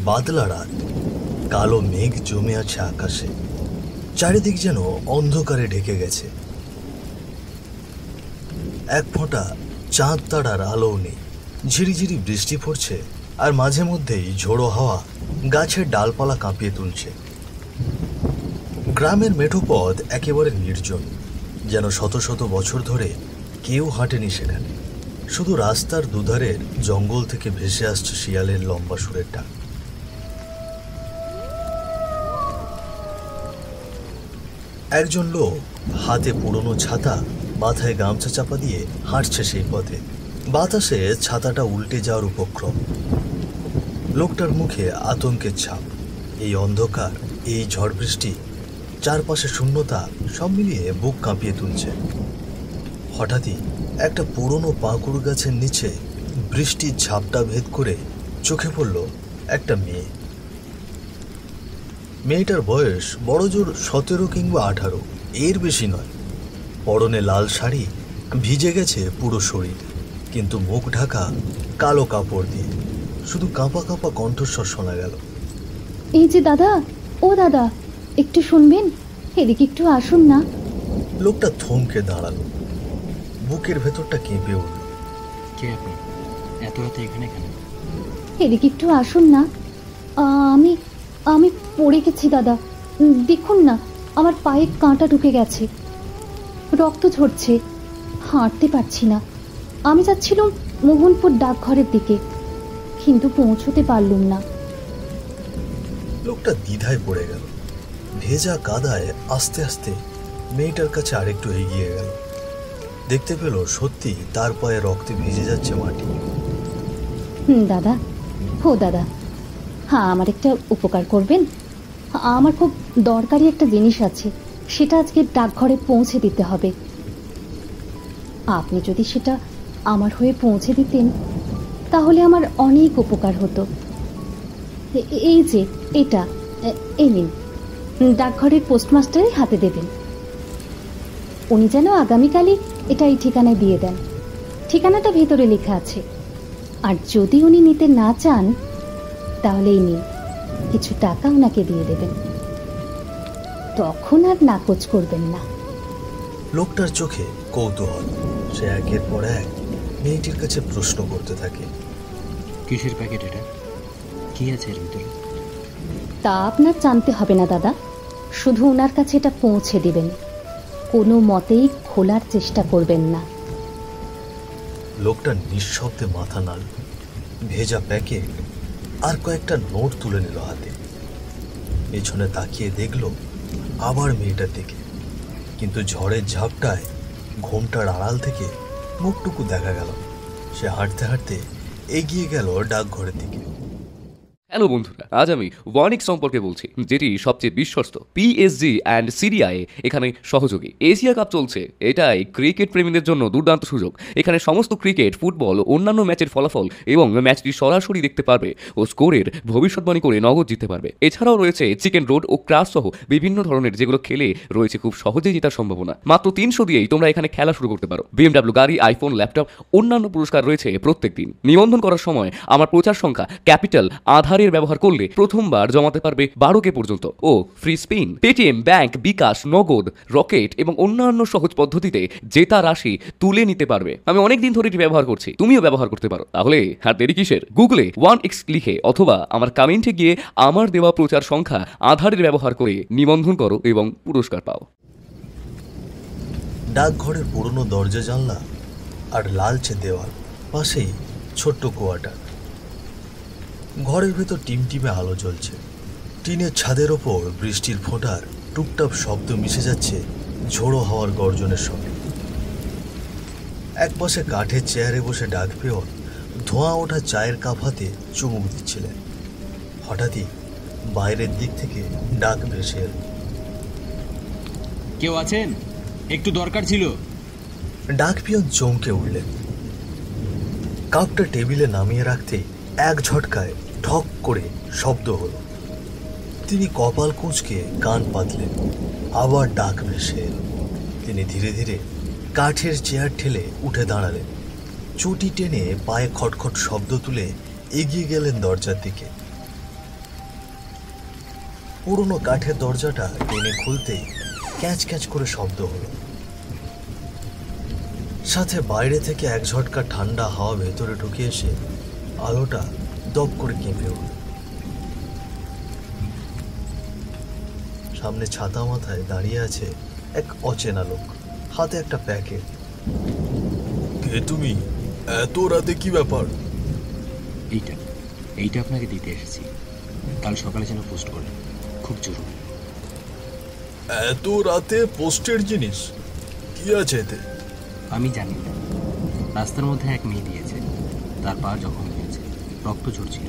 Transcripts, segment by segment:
বাদলা রাত, কালো মেঘ জমে আছে আকাশে, চারিদিক যেন অন্ধকারে ঢেকে গেছে। এক ফোঁটা চাঁদ তারার আলো নেই। ঝিরিঝিরি বৃষ্টি পড়ছে, আর মাঝে মধ্যেই ঝোড়ো হাওয়া গাছের ডালপালা কাঁপিয়ে তুলছে। গ্রামের মেঠো পথ একেবারে নির্জন, যেন শত শত বছর ধরে কেউ হাঁটেনি সেখানে। শুধু রাস্তার দুধারের জঙ্গল থেকে ভেসে আসছে শিয়ালের লম্বা সুরের ডাক। একজন লোক হাতে পুরনো ছাতা, মাথায় গামছা চাপা দিয়ে হাঁটছে সেই পথে। বাতাসে ছাতাটা উল্টে যাওয়ার উপক্রম। লোকটার মুখে আতঙ্কের ছাপ। এই অন্ধকার, এই ঝড় বৃষ্টি, চারপাশে শূন্যতা, সব মিলিয়ে বুক কাঁপিয়ে তুলছে। হঠাৎই একটা পুরনো পাকুড় গাছের নিচে বৃষ্টির ঝাপটা ভেদ করে চোখে পড়ল একটা মেয়ে। মেয়েটার বয়স বড়জোর 17 কিংবা 18, এর বেশি নয়। পরনে লাল শাড়ি, ভিজে গেছে পুরো শরীর, কিন্তু মুখ ঢাকা কালো কাপড় দিয়ে। শুধু কাঁপা কাঁপা কণ্ঠস্বর শোনা গেল, এই যে দাদা, ও দাদা, একটু শুনবেন, এদিকে একটু আসুন না। লোকটা থমকে দাঁড়ালো, বুকের ভেতরটা কেঁপে উঠল। কে আপনি? এত রাতে এখানে কেন? এদিকে একটু আসুন না। আমি আমি পড়ে গেছি দাদা, দেখুন না, আমার পায়ে কাঁটা ঢুকে গেছে, রক্ত ঝরছে, হাঁটতে পারছি না। আমি যাচ্ছিলাম মোহনপুর ডাকঘরের দিকে, কিন্তু পৌঁছতে পারলুম না। লোকটা দ্বিধায় পড়ে গেল। ভেজা কাদায় আস্তে আস্তে মেয়েটার কাছে আরেকটু এগিয়ে গেল। দেখতে পেল সত্যি তার পায়ে রক্তে ভিজে যাচ্ছে মাটি। দাদা, ও দাদা, হ্যাঁ, আমার একটা উপকার করবেন? আমার খুব দরকারি একটা জিনিস আছে, সেটা আজকে ডাকঘরে পৌঁছে দিতে হবে। আপনি যদি সেটা আমার হয়ে পৌঁছে দিতেন তাহলে আমার অনেক উপকার হতো। এই যে এটা, এই নিন, ডাকঘরের পোস্টমাস্টারের হাতে দেবেন। উনি যেন আগামীকালই এটা এই ঠিকানায় দিয়ে দেন। ঠিকানাটা ভেতরে লেখা আছে। আর যদি উনি নিতে না চান তাহলে এই নিন, কিছু টাকা ওনাকে দিয়ে দেবেন, তখন আর নাকচ করবেন না। লোকটার চোখে কৌতূহল। সে একের পর এক মেয়েটির কাছে প্রশ্ন করতে থাকে। কিসের প্যাকেট এটা? কি আছে এর ভিতরে? তা আপনার জানতে হবে না দাদা, শুধু ওনার কাছে এটা পৌঁছে দিবেন, কোনো মতেই খোলার চেষ্টা করবেন না। লোকটা নিঃশব্দে মাথা নাড়ল, ভেজা প্যাকেট আর কয়েকটা নোট তুলে নিল হাতে। পেছনে তাকিয়ে দেখল আবার মেয়েটার দিকে, কিন্তু ঝড়ের ঝাপটায় ঘোমটার আড়াল থেকে মুখটুকু দেখা গেল। সে হাঁটতে হাঁটতে এগিয়ে গেল ডাকঘরের দিকে। হ্যালো বন্ধুরা, আজ আমি ওয়ানিক্স সম্পর্কে বলছি, যেটি সবচেয়ে বিশ্বস্ত পিএসজি অ্যান্ড সিরিয়ায় এখানে সহযোগী। এশিয়া কাপ চলছে, এটাই ক্রিকেট প্রেমীদের জন্য দুর্দান্ত সুযোগ। এখানে সমস্ত ক্রিকেট, ফুটবল, অন্যান্য ম্যাচের ফলাফল এবং ম্যাচটি সরাসরি দেখতে পারবে ও স্কোরের ভবিষ্যৎবাণী করে নগদ জিততে পারবে। এছাড়াও রয়েছে চিকেন রোড ও ক্রাশ সহ বিভিন্ন ধরনের, যেগুলো খেলে রয়েছে খুব সহজেই জেতার সম্ভাবনা। মাত্র 300 দিয়েই তোমরা এখানে খেলা শুরু করতে পারো। বিএমডাব্লিউ গাড়ি, আইফোন, ল্যাপটপ, অন্যান্য পুরস্কার রয়েছে প্রত্যেক দিন। নিবন্ধন করার সময় আমার প্রচার সংখ্যা ক্যাপিটাল আধারের ব্যবহার করলে প্রথমবার জমাতে পারবে 12K পর্যন্ত ও ফ্রি স্পিন। পেটিএম, ব্যাংক, বিকাশ, নগদ, রকেট এবং অন্যান্য সহজ পদ্ধতিতে জেতা রাশি তুলে নিতে পারবে। আমি অনেকদিন ধরে এটি ব্যবহার করছি, তুমিও ব্যবহার করতে পারো। তাহলে আর দেরি কিসের? গুগলে 1x লিখে অথবা আমার কমেন্টে গিয়ে আমার দেওয়া প্রচার সংখ্যা আধারের ব্যবহার করে নিবন্ধন করো এবং পুরস্কার পাও। ডাকঘরের পুরনো দরজা জানলা আর লালচে দেওয়াল, পাশেই ছোট্ট কোয়ার্টার। ঘরের ভেতর টিমটিমে আলো জ্বলছে। টিনের ছাদের ওপর বৃষ্টির ফোঁটার টুকটাপ শব্দ মিশে যাচ্ছে ঝোড়ো হাওয়ার গর্জনের সঙ্গে। একপাশে কাঠের চেয়ারে বসে ডাক পেয়ন ধোঁয়া ওঠা চায়ের কাপ হাতে চুমুক দিচ্ছিলেন। হঠাৎই বাইরের দিক থেকে ডাক ভেসে এল, কেউ আছেন? একটু দরকার ছিল। ডাক পিয়ন চমকে উঠলেন। কাপটা টেবিলে নামিয়ে রাখতে এক ঝটকায় ঠক করে শব্দ হলো। তিনি কপাল কুঁচকে কান পাতলেন। আবার ডাক ভেসে এল। তিনি ধীরে ধীরে কাঠের চেয়ার ঠেলে উঠে দাঁড়ালেন। চটি টেনে পায়ে খটখট শব্দ তুলে এগিয়ে গেলেন দরজার দিকে। পুরনো কাঠের দরজাটা টেনে খুলতেই ক্যাঁচ ক্যাঁচ করে শব্দ হলো, সাথে বাইরে থেকে এক ঝটকা ঠান্ডা হাওয়া ভেতরে ঢুকে এসে আলোটা দপ করে কেঁপে উঠল। সামনে ছাতা মাথায় দাঁড়িয়ে আছে এক অচেনা লোক, হাতে একটা প্যাকেট। কে তুমি? এত রাতে কি ব্যাপার? এইটা আপনাকে দিতে এসেছি, কাল সকালে যেন পোস্ট করলেন, খুব জরুরি। এত রাতে পোস্টের জিনিস? কি আছে এতে? আমি জানি না, রাস্তার মধ্যে এক মেয়ে দিয়েছে, তার পা জখম হয়েছে, রক্ত ঝরছিল,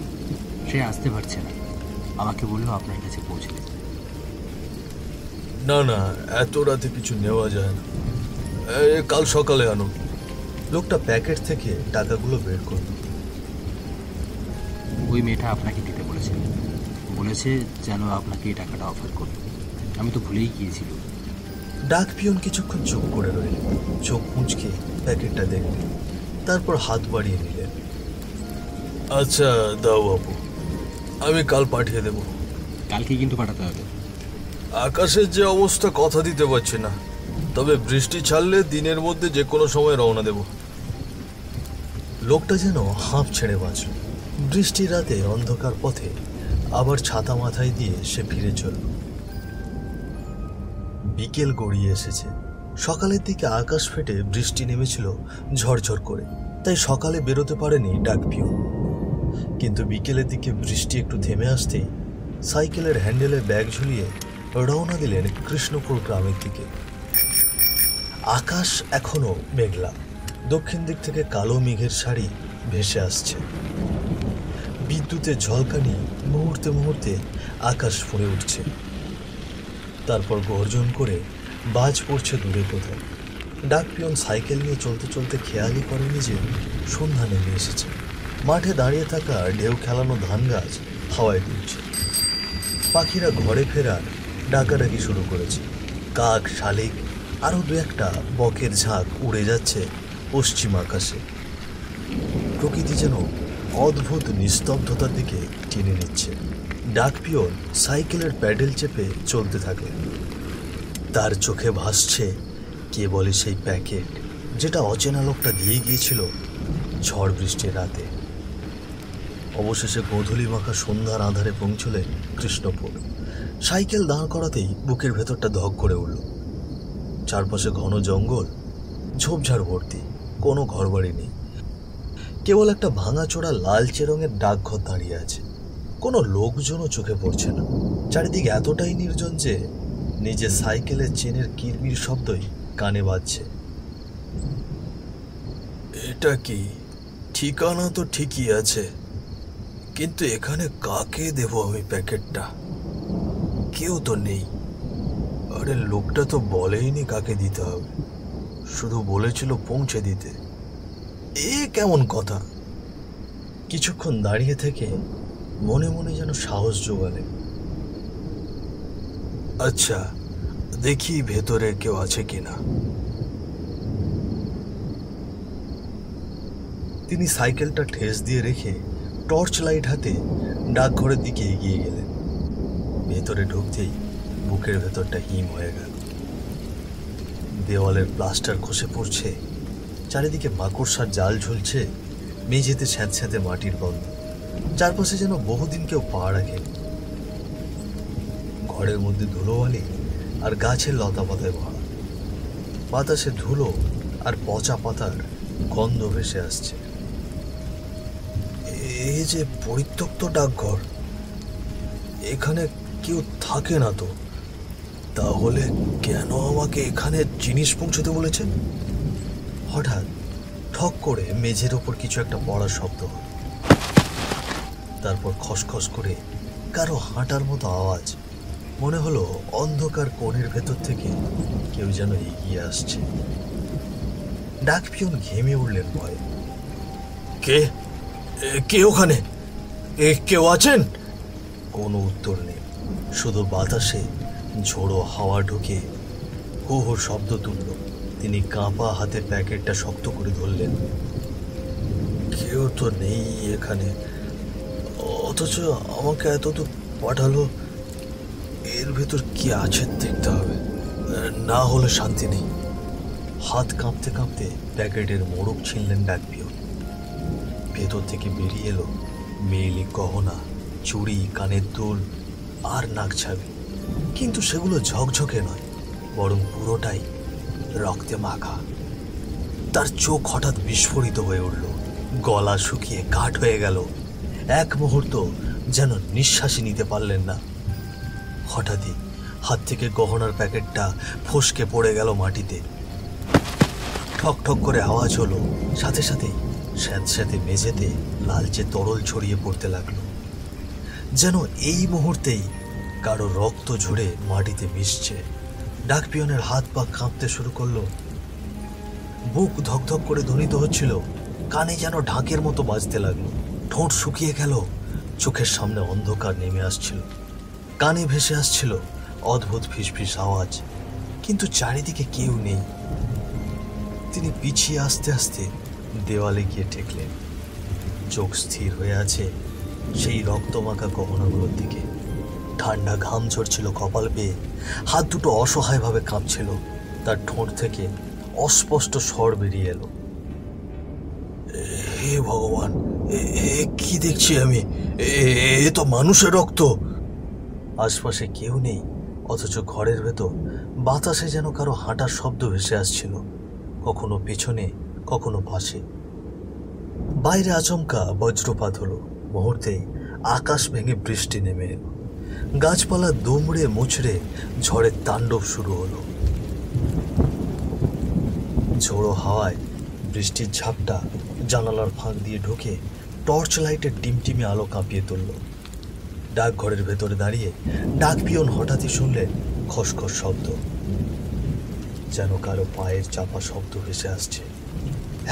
সে আসতে পারছে না, আমাকে বললো আপনার কাছে পৌঁছে দিতে। না না, এত রাতে কিছু নেওয়া যায় না, কাল সকালে আনো। লোকটা প্যাকেট থেকে টাকাগুলো বের করল। ওই মেয়েটা আপনাকে দিতে বলেছে যেন আপনাকে এই টাকাটা অফার করি, আমি তো ভুলেই গিয়েছিল। ডাক পিয়ন কিছুক্ষণ চুপ করে রইল, চোখ মুচকে প্যাকেটটা দেখলেন, তারপর হাত বাড়িয়ে নিলেন। আচ্ছা দাও বাবু, আমি কাল পাঠিয়ে দেব। কালকে কিন্তু পাঠাতে হবে। আকাশের যে অবস্থা, কথা দিতে পারছি না, তবে বৃষ্টি ছাড়লে দিনের মধ্যে যে কোনো সময় রওনা দেব। লোকটা যেন হাঁপ ছেড়ে বাঁচল। বৃষ্টির রাতে অন্ধকার পথে আবার ছাতা মাথায় দিয়ে সে ফিরে চলল। বিকেল গড়িয়ে এসেছে। সকালের দিকে আকাশ ফেটে বৃষ্টি নেমেছিল ঝরঝর করে, তাই সকালে বেরোতে পারেনি ডাক পিয়ন। কিন্তু বিকেলের দিকে বৃষ্টি একটু থেমে আসতেই সাইকেলের হ্যান্ডেলে ব্যাগ ঝুলিয়ে রওনা দিলেন কৃষ্ণপুর গ্রামের দিকে। আকাশ এখনো মেঘলা, দক্ষিণ দিক থেকে কালো মেঘের সারি ভেসে আসছে। বিদ্যুতের ঝলকানি মুহূর্তে মুহূর্তে আকাশ ফুঁড়ে উঠছে, তারপর গর্জন করে বাজ পড়ছে দূরে কোথাও। ডাক পিয়ন সাইকেল নিয়ে চলতে চলতে খেয়ালই করেনি যে সন্ধ্যা নেমে এসেছে। মাঠে দাঁড়িয়ে থাকা ঢেউ খেলানো ধান গাছ হাওয়ায় দুলছে। পাখিরা ঘরে ফেরার ডাকাডাকি শুরু করেছে। কাক, শালিক, আরও দু একটা বকের ঝাঁক উড়ে যাচ্ছে পশ্চিম আকাশে। প্রকৃতি যেন অদ্ভুত নিস্তব্ধতার দিকে টেনে নিচ্ছে। ডাক পিয়ন সাইকেলের প্যাডেল চেপে চলতে থাকে। তার চোখে ভাসছে কেবলই সেই প্যাকেট যেটা অচেনা লোকটা দিয়ে গিয়েছিল ঝড় বৃষ্টির রাতে। অবশেষে গোধূলি মাখা সন্ধ্যার আঁধারে পৌঁছলেন কৃষ্ণপুর। সাইকেল দাঁড় করাতেই বুকের ভেতরটা ধক করে উঠল। চারপাশে ঘন জঙ্গল, ঝোপঝাড় ভর্তি, কোনো ঘরবাড়ি নেই। কেবল একটা ভাঙাচোরা লালচে রঙের ডাকঘর দাঁড়িয়ে আছে। কোনো লোকজনও চোখে পড়ছে না। চারিদিকে এতটাই নির্জন যে নিজের সাইকেলের চেনের কিরমির শব্দই কানে বাজছে। এটা কি? ঠিকানা তো ঠিকই আছে, কিন্তু এখানে কাকে দেব আমি প্যাকেটটা? কেউ তো নেই। আরে লোকটা তো বলেইনি কাকে দিতে হবে, শুধু বলেছিল পৌঁছে দিতে। এ কেমন কথা? কিছুক্ষণ দাঁড়িয়ে থেকে মনে মনে যেন সাহস জোগালে। আচ্ছা দেখি ভেতরে কেউ আছে কিনা। তিনি সাইকেলটা ঠেস দিয়ে রেখে টর্চ লাইট হাতে ডাকঘরের দিকে এগিয়ে গেলেন। ভেতরে ঢুকতেই বুকের ভেতরটা হিম হয়ে গেল। দেওয়ালের প্লাস্টার খসে পড়ছে, চারিদিকে মাকড়সার জাল ঝুলছে, মেঝেতে স্যাঁতস্যাঁতে মাটির গন্ধ। চারপাশে যেন বহুদিন কেউ পা রাখেনি। ঘরের মধ্যে ধুলোবালি আর গাছের লতা পাতায় ভরা। বাতাসে ধুলো আর পচা পাতার গন্ধ ভেসে আসছে। এই যে পরিত্যক্ত ডাকঘর, এখানে কেউ থাকে না তো, তাহলে কেন আমাকে এখানে জিনিস পৌঁছতে বলেছেন? হঠাৎ ঠক করে মেঝের ওপর কিছু একটা পড়ার শব্দ হল। তারপর খসখস করে কারো হাঁটার মতো আওয়াজ। মনে হলো অন্ধকার কোণের ভেতর থেকে কেউ যেন এগিয়ে আসছে। ডাক পিয়ন ঘেমে উঠলেন ভয়ে। কে কে ওখানে? কেউ আছেন? কোনো উত্তর নেই, শুধু বাতাসে ঝোড়ো হাওয়া ঢুকে হু হু শব্দ তুলল। তিনি কাঁপা হাতে প্যাকেটটা শক্ত করে ধরলেন। কেউ তো নেই এখানে, অথচ আমাকে এত দূর পাঠালো। এর ভেতর কি আছে দেখতে হবে, না হলে শান্তি নেই। হাত কাঁপতে কাঁপতে প্যাকেটের মোড়ক ছিনলেন ডাকপিয়ন। ভেতর থেকে বেরিয়ে এলো মেয়েলি গহনা, চুড়ি, কানের দুল আর নাকছাবি। কিন্তু সেগুলো ঝকঝকে নয়, বরং পুরোটাই রক্তে মাখা। তার চোখ হঠাৎ বিস্ফোরিত হয়ে উঠল, গলা শুকিয়ে কাঠ হয়ে গেল। এক মুহূর্ত যেন নিঃশ্বাসই নিতে পারলেন না। হঠাৎই হাত থেকে গহনার প্যাকেটটা ফসকে পড়ে গেল মাটিতে। ঠক ঠক করে আওয়াজ হলো, সাথে সাথেই স্যাঁতস্যাঁতে মেঝেতে লালচে তরল ছড়িয়ে পড়তে লাগলো। যেন এই মুহূর্তেই কারো রক্ত ঝরে মাটিতে মিশছে। ডাকপিয়নের হাত পা কাঁপতে শুরু করলো, বুক ধকধক করে ধ্বনিত হচ্ছিল, কানে যেন ঢাকের মতো বাজতে লাগলো। ঠোঁট শুকিয়ে গেল, চোখের সামনে অন্ধকার নেমে আসছিল, কানে ভেসে আসছিল অদ্ভুত ফিসফিস আওয়াজ, কিন্তু চারিদিকে কেউ নেই। তিনি পিছিয়ে আস্তে আস্তে দেওয়ালে গিয়ে ঠেকলেন। চোখ স্থির হয়ে আছে সেই রক্তমাখা গহনাগুলোর দিকে। ঠান্ডা ঘাম ঝরছিল কপাল বেয়ে, হাত দুটো অসহায়ভাবে কাঁপছিল। তার ঠোঁট থেকে অস্পষ্ট স্বর বেরিয়ে এলো, হে ভগবান, কি দেখছি আমি? এ তো মানুষের রক্ত। আশপাশে কেউ নেই, অথচ ঘরের ভেতর বাতাসে যেন কারো হাঁটার শব্দ ভেসে আসছিল, কখনো পেছনে কখনো পাশে। বাইরে আচমকা বজ্রপাত হলো, মুহূর্তেই আকাশ ভেঙে বৃষ্টি নেমে এলো। গাছপালা দুমড়ে মুচড়ে ঝড়ের তাণ্ডব শুরু হলো। ঝোড়ো হাওয়ায় বৃষ্টির ঝাপটা জানালার ফাঁক দিয়ে ঢুকে টর্চ লাইটের টিমটিমে আলো কাঁপিয়ে তুলল। ডাকঘরের ভেতরে দাঁড়িয়ে ডাকপিয়ন হঠাৎই শুনলেন খসখস শব্দ, যেন কারো পায়ের চাপা শব্দ ভেসে আসছে।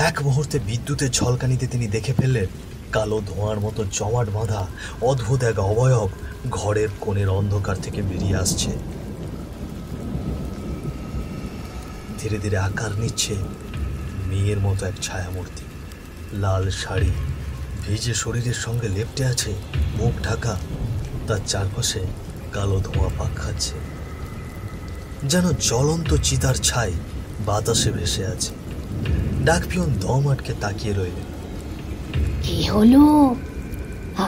এক মুহূর্তে বিদ্যুতের ঝলকানিতে তিনি দেখে ফেললেন কালো ধোঁয়ার মতো জমাট বাঁধা অদ্ভুত এক অবয়ব ঘরের কোণের অন্ধকার থেকে বেরিয়ে আসছে। ধীরে ধীরে আকার নিচ্ছে মেয়ের মতো এক ছায়ামূর্তি। লাল শাড়ি, ভিজে শরীরের সঙ্গে লেপ্টে আছে, মুখ ঢাকা। তার চারপাশে কালো ধোঁয়া পাক খাচ্ছে, যেন জ্বলন্ত চিতার ছাই বাতাসে ভেসে আছে। ডাকপিয়ন দম আটকে তাকিয়ে রইলেন। কি হলো?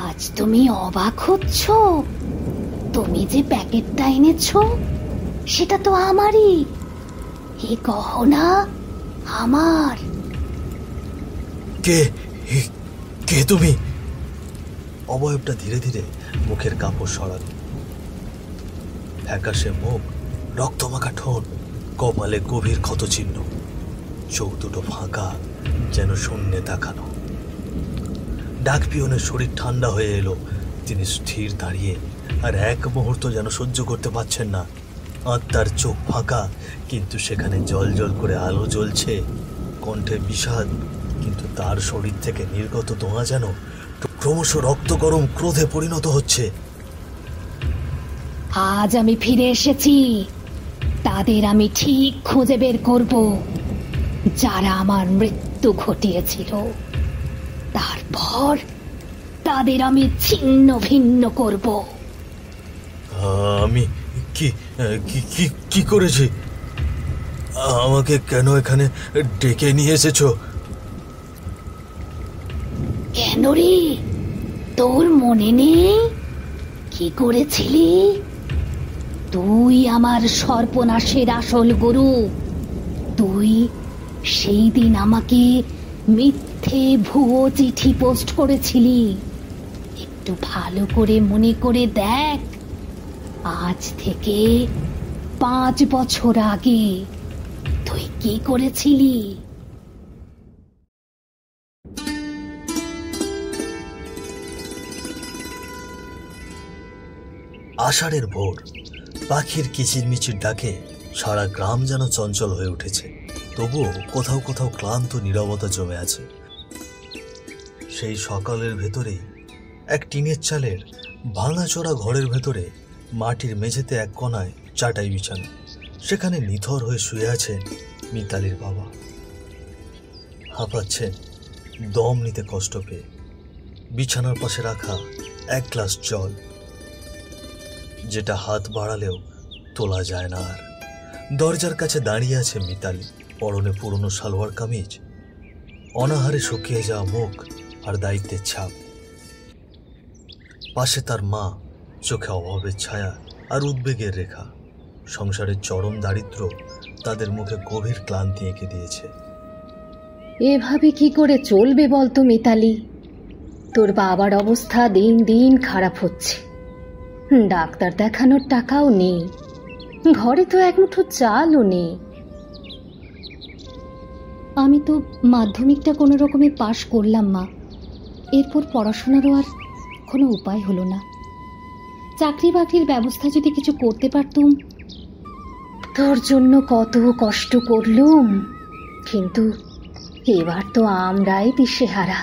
আজ তুমি অবাক হচ্ছ? তুমি যে প্যাকেটটা এনেছো সেটা তো আমারই। এ গহনা আমার। কে কে তুমি? অবয়বটা ধীরে ধীরে মুখের কাপড় সরাল। ফ্যাকাশে মুখ, রক্তমাখা ঠোঁট, কপালে গভীর ক্ষতচিহ্ন, চোখ দুটো ফাঁকা, যেন শূন্যে তাকানো। ডাকপিয়নের শরীর ঠান্ডা হয়ে এলো। তিনি স্থির দাঁড়িয়ে আর এক মুহূর্ত যেন সহ্য করতে পারছেন না। আত্মার চোখ ফাঁকা, কিন্তু সেখানে জল জল করে আলো জ্বলছে। কণ্ঠে বিষাদ, কিন্তু তার শরীর থেকে নির্গত ধোঁয়া যেন ক্রমশ রক্ত গরম ক্রোধে পরিণত হচ্ছে। আজ আমি ফিরে এসেছি। তাদের আমি ঠিক খুঁজে বের করব, যারা আমার মৃত্যু ঘটিয়েছিল। তারপর তাদের আমি ছিন্ন ভিন্ন করব। আমি কি কি কি করেছি? আমাকে কেন এখানে ডেকে নিয়ে এসেছো? কেন রে, তোর মনে নেই কি করেছিলি? তুই আমার সর্বনাশের আসল গুরু। তুই সেই দিন আমাকে মিথ্যে ভুয়ো চিঠি পোস্ট করেছিলি। একটু ভালো করে মনে করে দেখ, আজ থেকে 5 বছর আগে তুই কি করেছিলি? আষাঢ়ের ভোর, পাখির কিচিরমিচির ডাকে সারা গ্রাম যেন চঞ্চল হয়ে উঠেছে। তবুও কোথাও কোথাও ক্লান্ত নীরবতা জমে আছে। সেই সকালের ভেতরেই এক টিনের চালের ভাঙাচোরা ঘরের ভেতরে মাটির মেঝেতে এক কোণায় চাটাই বিছানো। সেখানে নিথর হয়ে শুয়ে আছেন মিতালির বাবা। হাঁপাচ্ছেন, দম নিতে কষ্ট পেয়ে। বিছানার পাশে রাখা এক গ্লাস জল। যেটা হাত বাড়ালেও তোলা যায় না আর। দরজার কাছে দাঁড়িয়ে আছে মিতালি, পরনে পুরনো সালোয়ার কামিজ, অনাহারে শুকিয়ে যাওয়া মুখ আর দায়িত্বের ছাপ। পাশে তার মা, চোখে অভাবের ছায়া আর উদ্বেগের রেখা। সংসারের চরম দারিদ্র্য তাদের মুখে গভীর ক্লান্তি এঁকে দিয়েছে। এভাবে কি করে চলবে বলতো মিতালি? তোর বাবার অবস্থা দিন দিন খারাপ হচ্ছে। ডাক্তার দেখানোর টাকাও নেই, ঘরে তো এক মুঠো চালও নেই। আমি তো মাধ্যমিকটা কোনো রকমে পাশ করলাম মা, এরপর পড়াশোনারও আর কোনো উপায় হলো না। চাকরি বাকরির ব্যবস্থা যদি কিছু করতে পারতুম। তোর জন্য কত কষ্ট করলুম, কিন্তু এবার তো আমরাই দিশেহারা।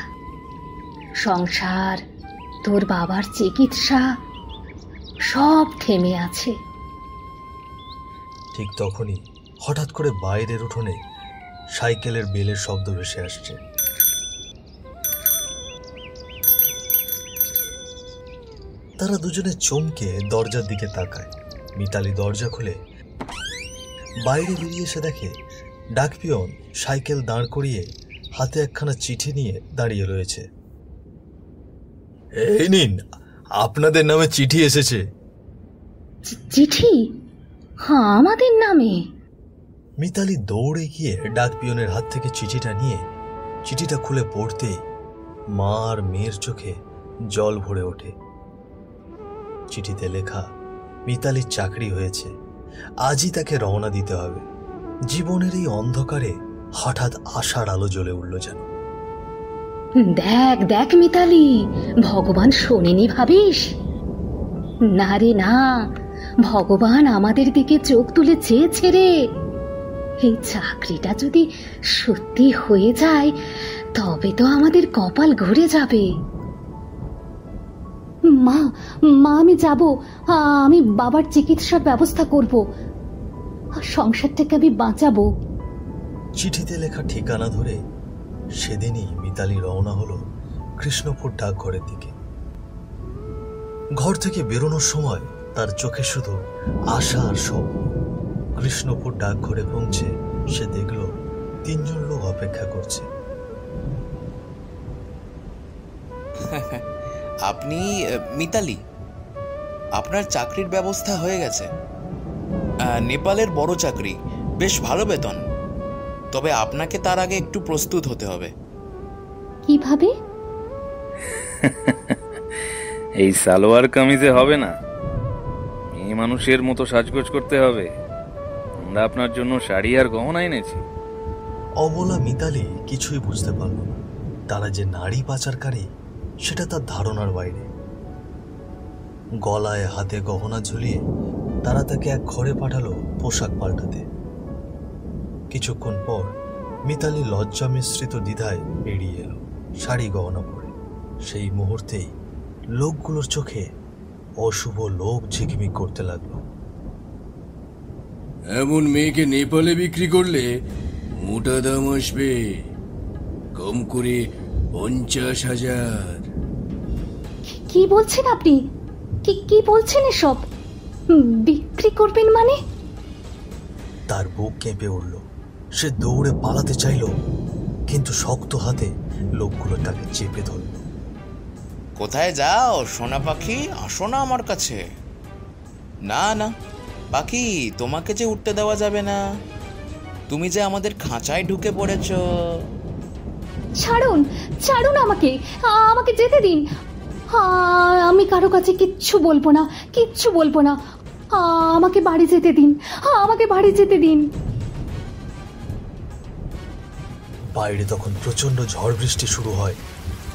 সংসার, তোর বাবার চিকিৎসা সব থেমে আছে। ঠিক তখনই হঠাৎ করে বাইরের উঠোনে সাইকেলের বেলের শব্দ ভেসে আসছে। তারা দুজনে চমকে দরজার দিকে তাকায়। মিতালি দরজা খুলে বাইরে বেরিয়ে এসে দেখে ডাকপিয়ন সাইকেল দাঁড় করিয়ে হাতে একখানা চিঠি নিয়ে দাঁড়িয়ে রয়েছে। এই নিন, আপনাদের নামে চিঠি এসেছে। চিঠি? হ্যাঁ, আমাদের নামে? মিতালি দৌড়ে গিয়ে ডাকপিয়নের হাত থেকে চিঠিটা নিয়ে চিঠিটা খুলে পড়তেই মা আর মেয়ের চোখে জল ভরে ওঠে। চিঠিতে লেখা মিতালির চাকরি হয়েছে, আজই তাকে রওনা দিতে হবে। জীবনের এই অন্ধকারে হঠাৎ আশার আলো জ্বলে উঠল যেন। দেখ দেখ মিতালি, ভগবান শোনেনি ভাবিস? না রে না, ভগবান আমাদের দিকে চোখ তুলে চেয়েছে রে। এই চাকরিটা যদি সত্যি হয়ে যায় তবে তো আমাদের কপাল ঘুরে যাবে। মা মা আমি যাব, আমি বাবার চিকিৎসার ব্যবস্থা করব, সংসারটাকে আমি বাঁচাবো। চিঠিতে লেখা ঠিকানা ধরে সেদিনই মিতালি রওনা হলো কৃষ্ণপুর ডাকঘরের দিকে। ঘর থেকে বেরোনোর সময় তার চোখে শুধু আশা আর স্বপ্ন। কৃষ্ণপুর ডাকঘরে পৌঁছে সে দেখল 3 জন লোক অপেক্ষা করছে। আপনি মিতালি, আপনার চাকরির ব্যবস্থা হয়ে গেছে। নেপালের বড় চাকরি, বেশ ভালো বেতন। তবে আপনাকে তার আগে একটু প্রস্তুত হতে হবে। কিভাবে? এই সালোয়ার কামিজে হবে না, মেয়ে মানুষের মতো সাজগোজ করতে হবে। আমরা আপনার জন্য শাড়ি আর গহনা এনেছি। অবলা মিতালি কিছুই বুঝতে পারল না। তারা যে নারী পাচারকারী সেটা তার ধারণার বাইরে। গলায় হাতে গহনা ঝুলিয়ে তারা তাকে এক ঘরে পাঠালো পোশাক পাল্টাতে। কিছুক্ষণ পর মিতালি লজ্জা মিশ্রিত দ্বিধায় বেরিয়ে এলো শাড়ি গহনা পরে। সেই মুহূর্তেই লোকগুলোর চোখে অশুভ লোক ঝিকমিক করতে লাগলো। এমন মেয়েকে নেপালে বিক্রি করলে মোটা দাম আসবে, কম করে 50,000। কি বলছেন আপনি? কি বলছেন এসব? বিক্রি করবেন মানে? তার বুক কেঁপে উঠল। সে দৌড়ে পালাতে চাইল, কিন্তু শক্ত হাতে লোকগুলো তাকে চেপে ধরল। কোথায় যাও সোনা পাখি? আসো না আমার কাছে। না না পাখি, তোমাকে যে উঠতে দেওয়া যাবে না। তুমি যে আমাদের খাঁচায় ঢুকে পড়েছ। ছাড়ুন, ছাড়ুন আমাকে, আমাকে যেতে দিন। আমি কারো কাছে কিচ্ছু বলবো না, কিচ্ছু বলবো না। আমাকে বাড়ি যেতে দিন, আমাকে বাড়ি যেতে দিন। বাইরে তখন প্রচন্ড ঝড় বৃষ্টি শুরু হয়।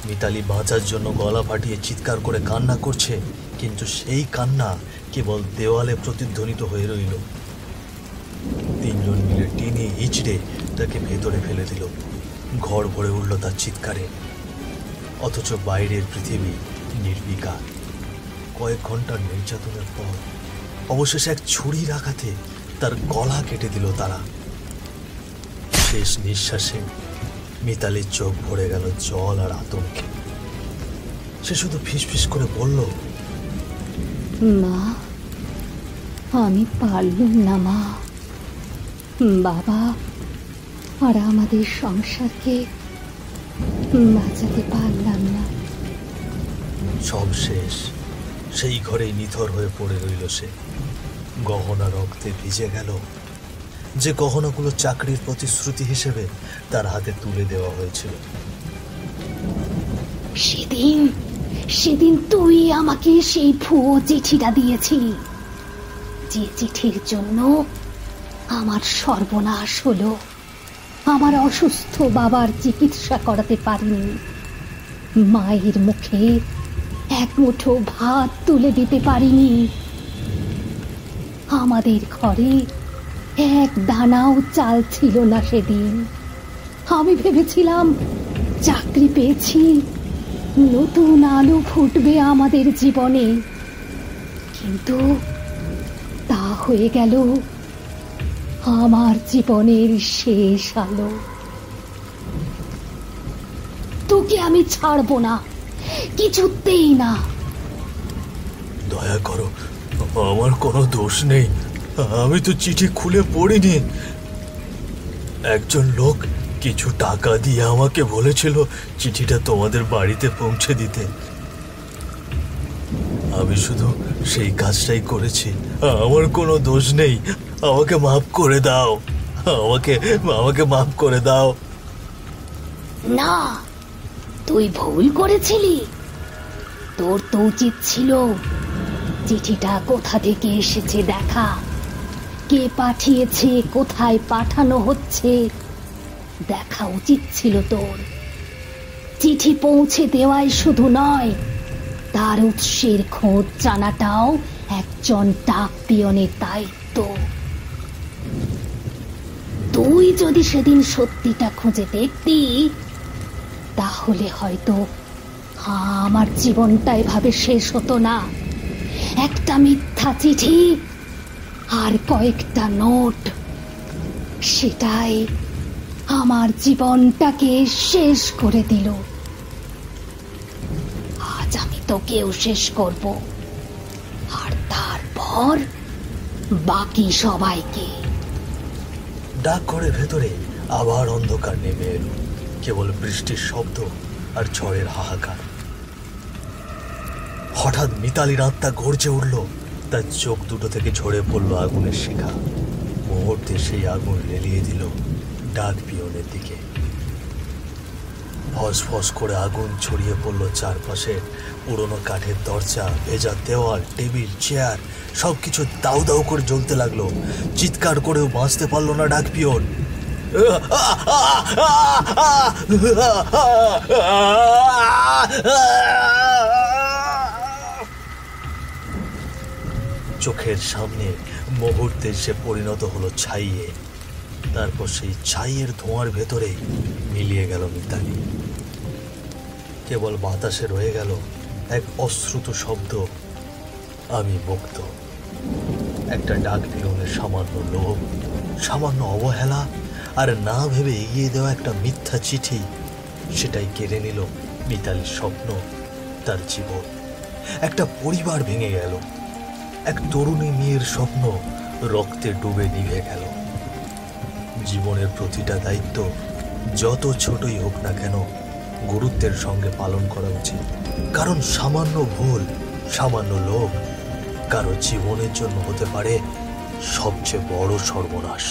মিতালি বাঁচার জন্য গলা ফাটিয়ে চিৎকার করে কান্না করছে, কিন্তু সেই কান্না কেবল দেওয়ালে প্রতিধ্বনিত হয়ে রইল। 3 জন মিলে টেনে হিচড়ে তাকে ভেতরে ফেলে দিল। ঘর ভরে উঠল তার চিৎকারে। অথচ বাইরের পৃথিবী নির্বিকার। কয়েক ঘন্টার নির্যাতনের পর অবশেষে এক ছুরির আঘাতে তার গলা কেটে দিল তারা। শেষ নিঃশ্বাসে মিতালির চোখ ভরে গেল জল আর আতঙ্কে। সে শুধু ফিসফিস করে বলল, মা আমি পারলুম না মা, বাবা আর আমাদের সংসারকে বাঁচাতে পারলাম না। সব শেষ। সেই ঘরেই নিথর হয়ে পড়ে রইল সে। গহনা রক্তে ভিজে গেল, যে গহনাগুলো চাকরির প্রতিশ্রুতি হিসেবে তার হাতে তুলে দেওয়া হয়েছিল। সেদিন তুই আমাকে সেই ভুয়ো চিঠিটা দিয়েছিলি, যে চিঠির জন্য আমার সর্বনাশ হলো। আমার অসুস্থ বাবার চিকিৎসা করাতে পারিনি, মায়ের মুখে এক মুঠো ভাত তুলে দিতে পারিনি, আমাদের ঘরে এক দানাও চাল ছিল না সেদিন। আমি ভেবেছিলাম চাকরি পেয়েছি, নতুন আলো ফুটবে আমাদের জীবনে, কিন্তু তা হয়ে গেল আমার জীবনের শেষ আলো। তোকে আমি ছাড়বো না, কিছুতেই না। দয়া করো, আমার কোনো দোষ নেই। আমি তো চিঠি খুলে পড়িনি। একজন লোক কিছু টাকা দিয়ে আমাকে বলেছিল চিঠিটা তোমাদের বাড়িতে পৌঁছে দিতে। আমি শুধু সেই কাজটাই করেছি। আমার কোনো দোষ নেই। আমাকে মাফ করে দাও, আমাকে মাফ করে দাও। না, তুই ভুল করেছিলি। তোর তো উচিত ছিল চিঠিটা কোথা থেকে এসেছে দেখা, কে পাঠিয়েছে, কোথায় পাঠানো হচ্ছে দেখা উচিত ছিল তোর। চিঠি পৌঁছে দেওয়াই শুধু নয়, তার উৎসের খোঁজ জানাটাও একজন ডাক পিয়নের দায়িত্ব। তুই যদি সেদিন সত্যিটা খুঁজে দেখতি, তাহলে হয়তো আমার জীবনটা এভাবে শেষ হতো না। একটা মিথ্যা চিঠি আর কয়েকটা নোট, সেটাই আমার জীবনটাকে শেষ করে দিল। আজ আমি তোকেও শেষ করব, আর তারপর বাকি সবাইকে। ডাকঘরের ভেতরে আবার অন্ধকার নেমে এলো, কেবল বৃষ্টির শব্দ আর ঝড়ের হাহাকার। হঠাৎ মিতালির আত্মা গর্জে উঠল, তার চোখ দুটো থেকে ঝরে পড়ল আগুনের শিখা। মুহূর্তে সেই আগুন লেলিয়ে দিল ডাক পিয়নের দিকে। ফস ফস করে আগুন ছড়িয়ে পড়ল চারপাশে। পুরোনো কাঠের দরজা, ভেজা দেওয়াল, টেবিল, চেয়ার সবকিছু দাউ দাউ করে জ্বলতে লাগলো। চিৎকার করেও বাঁচতে পারল না ডাক পিয়ন। চোখের সামনে মুহূর্তে সে পরিণত হলো ছাইয়ে। তারপর সেই ছাইয়ের ধোঁয়ার ভেতরে মিলিয়ে গেল মিতালি। কেবল বাতাসে রয়ে গেল এক অশ্রুত শব্দ, আমি মুক্ত। একটা ডাক পিয়নের সামান্য লোভ, সামান্য অবহেলা আর না ভেবে এগিয়ে দেওয়া একটা মিথ্যা চিঠি, সেটাই কেড়ে নিল মিতালির স্বপ্ন, তার জীবন। একটা পরিবার ভেঙে গেল, এক তরুণী মেয়ের স্বপ্ন রক্তে ডুবে নিভে গেল। জীবনের প্রতিটা দায়িত্ব যত ছোটই হোক না কেন গুরুত্বের সঙ্গে পালন করা উচিত, কারণ সামান্য ভুল, সামান্য লোভ কারো জীবনের জন্য হতে পারে সবচেয়ে বড় সর্বনাশ।